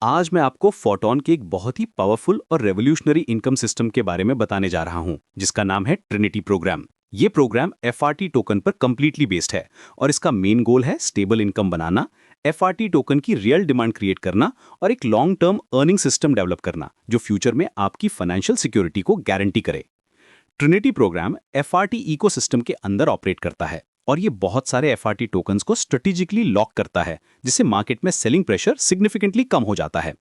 आज मैं आपको फोटॉन के एक बहुत ही पावरफुल और रेवोल्यूशनरी इनकम सिस्टम के बारे में बताने जा रहा हूं, जिसका नाम है ट्रिनिटी प्रोग्राम। ये प्रोग्राम एफआरटी टोकन पर कंप्लीटली बेस्ड है और इसका मेन गोल है स्टेबल इनकम बनाना, एफआरटी टोकन की रियल डिमांड क्रिएट करना और एक long term earning system develop करना जो फ्यूचर में आपकी फाइनेंशियल सिक्योरिटी को गारंटी करे। ट्रिनिटी प्रोग्राम एफआरटी इकोसिस्टम के अंदर ऑपरेट करता है और ये बहुत सारे एफआरटी टोकन्स को स्ट्रेटेजिकली लॉक करता है, जिससे मार्केट में सेलिंग प्रेशर सिग्निफिकेंटली कम हो जाता है।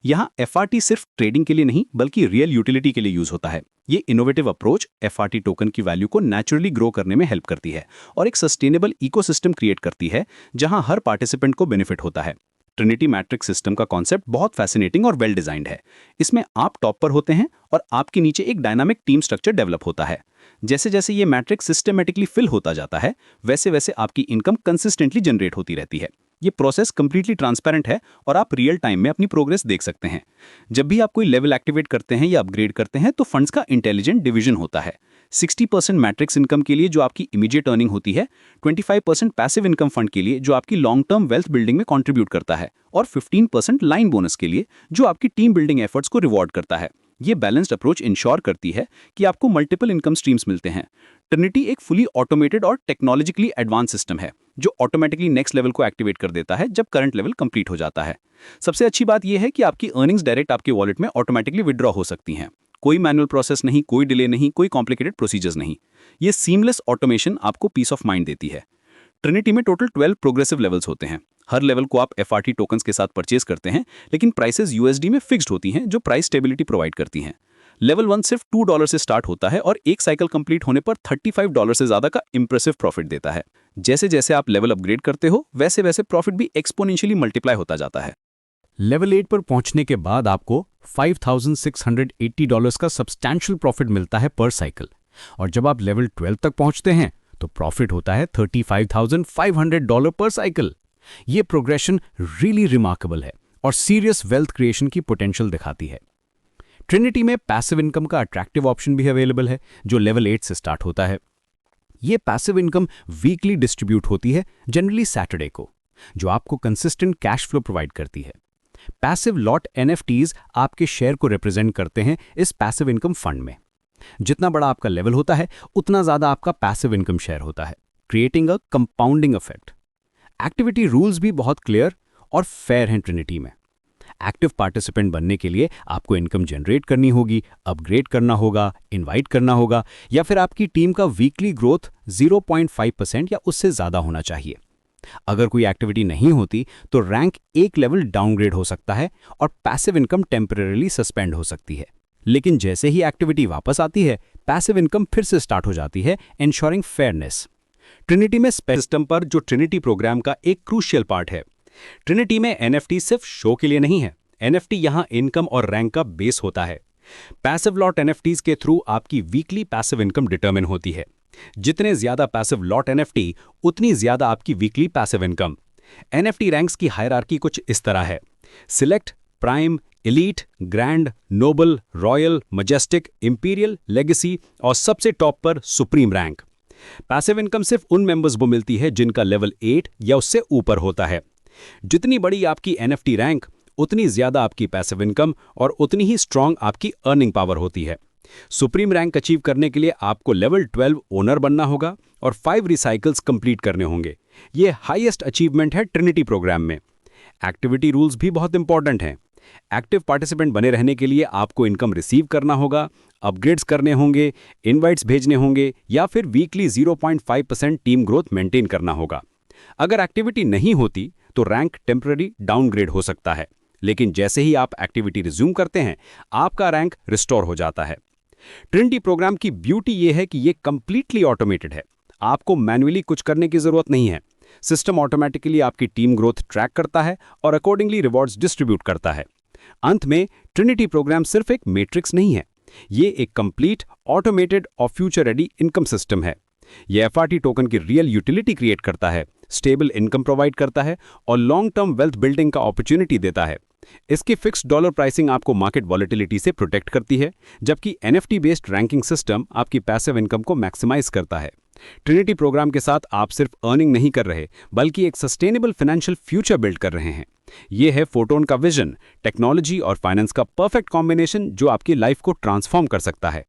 यहाँ एफआरटी सिर्फ ट्रेडिंग के लिए नहीं बल्कि रियल यूटिलिटी के लिए यूज होता है। ये इनोवेटिव अप्रोच एफआरटी टोकन की वैल्यू को नेचुरली ग्रो करने में हेल्प करती है और एक सस्टेनेबल इकोसिस्टम क्रिएट करती है जहां हर पार्टिसिपेंट को बेनिफिट होता है। ट्रिनिटी मैट्रिक्स सिस्टम का कॉन्सेप्ट बहुत फैसिनेटिंग और वेल डिजाइंड है। इसमें आप टॉप पर होते हैं और आपके नीचे एक डायनामिक टीम स्ट्रक्चर डेवलप होता है। जैसे जैसे ये मैट्रिक्स सिस्टमेटिकली फिल होता जाता है, वैसे वैसे आपकी इनकम कंसिस्टेंटली जनरेट होती रहती है। ये प्रोसेस कंप्लीटली ट्रांसपेरेंट है और आप रियल टाइम में अपनी प्रोग्रेस देख सकते हैं। जब भी आप कोई लेवल एक्टिवेट करते हैं या अपग्रेड करते हैं तो फंड्स का इंटेलिजेंट डिवीजन होता है। 60% मैट्रिक्स इनकम के लिए जो आपकी इमीडिएट अर्निंग होती है, 25% पैसिव इनकम फंड के लिए जो आपकी लॉन्ग टर्म वेल्थ बिल्डिंग में कंट्रीब्यूट करता है और 15% लाइन बोनस के लिए जो आपकी टीम बिल्डिंग एफर्ट्स को रिवॉर्ड करता है। ये बैलेंस्ड अप्रोच इंश्योर करती है कि आपको मल्टीपल इनकम स्ट्रीम्स मिलते हैं। ट्रिनिटी एक फुली ऑटोमेटेड और टेक्नोलॉजिकली एडवांस सिस्टम है जो ऑटोमेटिकली नेक्स्ट लेवल को एक्टिवेट कर देता है जब करंट लेवल कंप्लीट हो जाता है। सबसे अच्छी बात यह है कि आपकी अर्निंग्स डायरेक्ट आपके वॉलेट में ऑटोमेटिकली विड्रॉ हो सकती हैं। कोई मैनुअल प्रोसेस नहीं, कोई डिले नहीं, कोई कॉम्प्लिकेटेड प्रोसीजर्स नहीं। ये सीमलेस ऑटोमेशन आपको पीस ऑफ माइंड देती है। ट्रिनिटी में टोटल 12 प्रोग्रेसिव लेवल्स होते हैं। हर लेवल को आप एफआरटी टोकन्स के साथ परचेज करते हैं, लेकिन प्राइसेस यूएसडी में फिक्स्ड होती हैं जो प्राइस स्टेबिलिटी प्रोवाइड करती हैं। लेवल 1 सिर्फ $2 से स्टार्ट होता है और एक साइकिल कंप्लीट होने पर $35 से ज्यादा का इंप्रेसिव प्रॉफिट देता है। जैसे जैसे आप लेवल अपग्रेड करते हो वैसे वैसे प्रॉफिट भी एक्सपोनेंशियली मल्टीप्लाई होता जाता है। लेवल 8 पर पहुंचने के बाद आपको $5,680 का सब्सटैंशियल प्रॉफिट मिलता है पर साइकिल और जब आप लेवल 12 तक पहुंचते हैं तो प्रॉफिट होता है $35,500 पर साइकिल। ये प्रोग्रेशन रियली रिमार्केबल है और सीरियस वेल्थ क्रिएशन की पोटेंशियल दिखाती है। ट्रिनिटी में पैसिव इनकम का अट्रैक्टिव ऑप्शन भी अवेलेबल है जो लेवल 8 से स्टार्ट होता है। ये पैसिव इनकम वीकली डिस्ट्रीब्यूट होती है, जनरली सैटरडे को, जो आपको कंसिस्टेंट कैश फ्लो प्रोवाइड करती है। पैसिव लॉट एनएफटीज आपके शेयर को रिप्रेजेंट करते हैं इस पैसिव इनकम फंड में। जितना बड़ा आपका लेवल होता है उतना ज्यादा आपका पैसिव इनकम शेयर होता है, creating a compounding effect. Activity rules भी बहुत क्लियर और फेयर हैं ट्रिनिटी में। एक्टिव पार्टिसिपेंट बनने के लिए आपको इनकम जनरेट करनी होगी, अपग्रेड करना होगा, इनवाइट करना होगा या फिर आपकी टीम का वीकली ग्रोथ 0.5% या उससे ज्यादा होना चाहिए। अगर कोई एक्टिविटी नहीं होती तो रैंक एक लेवल डाउनग्रेड हो सकता है और पैसिव इनकम टेम्परेरीली सस्पेंड हो सकती है। लेकिन जैसे ही एक्टिविटी वापस आती है पैसिव इनकम फिर से स्टार्ट हो जाती है, एंश्योरिंग फेयरनेस। ट्रिनिटी में सिस्टम पर जो ट्रिनिटी प्रोग्राम का एक क्रूशियल पार्ट है। ट्रिनिटी में एनएफटी सिर्फ शो के लिए नहीं है, एनएफटी यहां इनकम और रैंक का बेस होता है। पैसिव लॉट एनएफटीज के थ्रू आपकी वीकली पैसिव इनकम डिटरमिन होती है। जितने ज्यादा पैसिव लॉट एनएफटी उतनी ज्यादा आपकी weekly passive income. NFT ranks की हायरार्की कुछ इस तरह है: select, prime, elite, grand, noble, royal, majestic, imperial, legacy और सबसे टॉप पर सुप्रीम रैंक। पैसिव इनकम सिर्फ उन मेंबर्स को मिलती है जिनका लेवल 8 या उससे ऊपर होता है। जितनी बड़ी आपकी एनएफटी रैंक उतनी ज्यादा आपकी पैसिव इनकम और उतनी ही स्ट्रांग आपकी अर्निंग पावर होती है। सुप्रीम रैंक अचीव करने के लिए आपको लेवल 12 ओनर बनना होगा और 5 रिसाइकल्स कंप्लीट करने होंगे। ये हाईएस्ट अचीवमेंट है ट्रिनिटी प्रोग्राम में। एक्टिविटी रूल्स भी बहुत इंपॉर्टेंट हैं। एक्टिव पार्टिसिपेंट बने रहने के लिए आपको इनकम रिसीव करना होगा, अपग्रेड्स करने होंगे, इनवाइट्स भेजने होंगे या फिर वीकली 0.5% टीम ग्रोथ मेंटेन करना होगा। अगर एक्टिविटी नहीं होती तो रैंक टेम्पररी डाउनग्रेड हो सकता है, लेकिन जैसे ही आप एक्टिविटी रिज्यूम करते हैं आपका रैंक रिस्टोर हो जाता है। ट्रिनिटी प्रोग्राम की ब्यूटी यह है कि यह कंप्लीटली ऑटोमेटेड है। आपको मैन्युअली कुछ करने की जरूरत नहीं है। सिस्टम ऑटोमेटिकली आपकी टीम ग्रोथ ट्रैक करता है और अकॉर्डिंगली रिवॉर्ड्स डिस्ट्रीब्यूट करता है। अंत में ट्रिनिटी प्रोग्राम सिर्फ एक मैट्रिक्स नहीं है, ये एक कंप्लीट ऑटोमेटेड और फ्यूचर रेडी इनकम सिस्टम है। यह एफआरटी टोकन की रियल यूटिलिटी क्रिएट करता है, स्टेबल इनकम प्रोवाइड करता है और लॉन्ग टर्म वेल्थ बिल्डिंग का अपॉर्चुनिटी देता है। इसकी फिक्स्ड डॉलर प्राइसिंग आपको मार्केट वॉलेटिलिटी से प्रोटेक्ट करती है, जबकि एनएफटी बेस्ड रैंकिंग सिस्टम आपकी पैसिव इनकम को मैक्सिमाइज करता है। ट्रिनिटी प्रोग्राम के साथ आप सिर्फ अर्निंग नहीं कर रहे, बल्कि एक सस्टेनेबल फाइनेंशियल फ्यूचर बिल्ड कर रहे हैं। ये है फोटोन का विजन, टेक्नोलॉजी और फाइनेंस का परफेक्ट कॉम्बिनेशन जो आपकी लाइफ को ट्रांसफॉर्म कर सकता है।